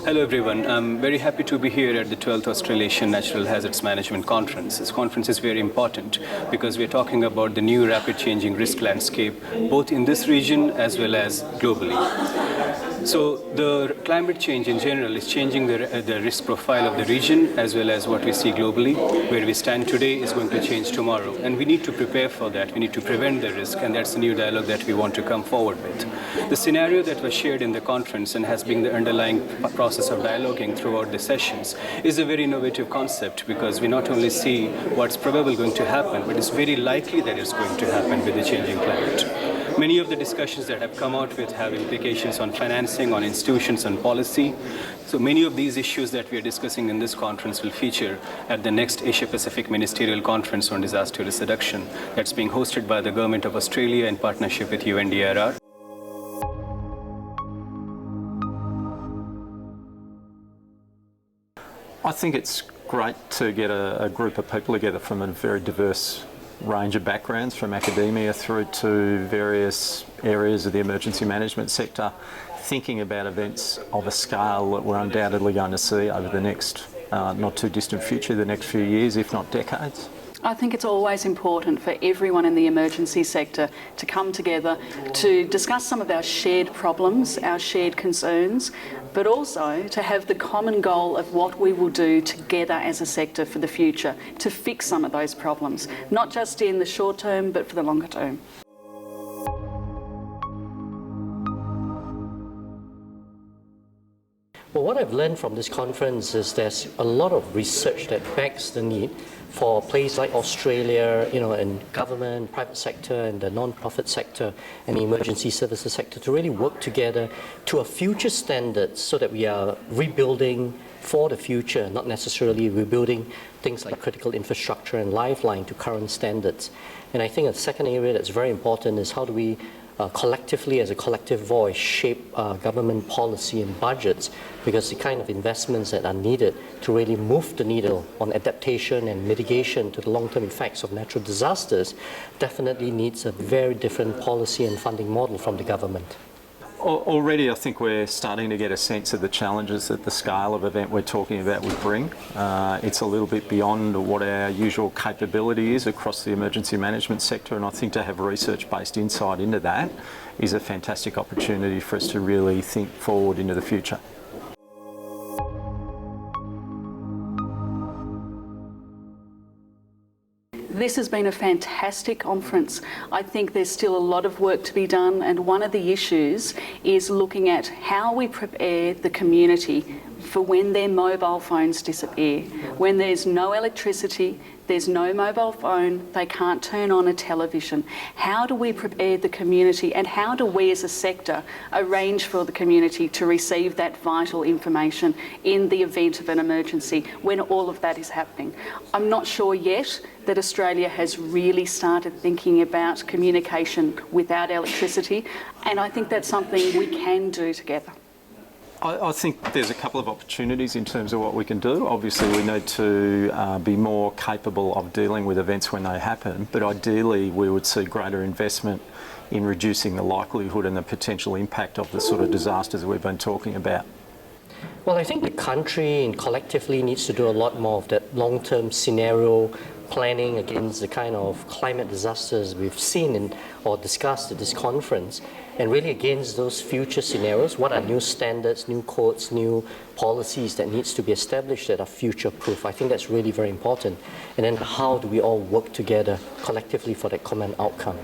Hello everyone, I'm very happy to be here at the 12th Australasian Natural Hazards Management Conference. This conference is very important because we're talking about the new rapid changing risk landscape both in this region as well as globally. So the climate change in general is changing the risk profile of the region as well as what we see globally. Where we stand today is going to change tomorrow, and we need to prepare for that. We need to prevent the risk, and that's the new dialogue that we want to come forward with. The scenario that was shared in the conference and has been the underlying process of dialoguing throughout the sessions is a very innovative concept, because we not only see what's probably going to happen, but it's very likely that it's going to happen with the changing climate. Many of the discussions that have come out with have implications on financing, on institutions, on policy. So many of these issues that we are discussing in this conference will feature at the next Asia-Pacific Ministerial Conference on Disaster Risk Reduction that's being hosted by the Government of Australia in partnership with UNDRR. I think it's great to get a group of people together from a very diverse range of backgrounds, from academia through to various areas of the emergency management sector, thinking about events of a scale that we're undoubtedly going to see over the next not too distant future, the next few years, if not decades. I think it's always important for everyone in the emergency sector to come together to discuss some of our shared problems, our shared concerns, but also to have the common goal of what we will do together as a sector for the future to fix some of those problems, not just in the short term, but for the longer term. Well, what I've learned from this conference is there's a lot of research that backs the need for places like Australia, and government, private sector, and the non-profit sector, and the emergency services sector to really work together to a future standard so that we are rebuilding for the future, not necessarily rebuilding things like critical infrastructure and lifeline to current standards. And I think a second area that's very important is how do we collectively, as a collective voice, shape government policy and budgets, because the kind of investments that are needed to really move the needle on adaptation and mitigation to the long-term effects of natural disasters definitely needs a very different policy and funding model from the government. Already I think we're starting to get a sense of the challenges that the scale of event we're talking about would bring. It's a little bit beyond what our usual capability is across the emergency management sector, and I think to have research-based insight into that is a fantastic opportunity for us to really think forward into the future. This has been a fantastic conference. I think there's still a lot of work to be done, and one of the issues is looking at how we prepare the community for when their mobile phones disappear. When there's no electricity, there's no mobile phone, they can't turn on a television. How do we prepare the community, and how do we as a sector arrange for the community to receive that vital information in the event of an emergency when all of that is happening? I'm not sure yet that Australia has really started thinking about communication without electricity, and I think that's something we can do together. I think there's a couple of opportunities in terms of what we can do. Obviously, we need to be more capable of dealing with events when they happen, but ideally we would see greater investment in reducing the likelihood and the potential impact of the sort of disasters that we've been talking about. Well, I think the country and collectively needs to do a lot more of that long-term scenario planning against the kind of climate disasters we've seen or discussed at this conference, and really against those future scenarios. What are new standards, new codes, new policies that needs to be established that are future-proof? I think that's really very important. And then how do we all work together collectively for that common outcome?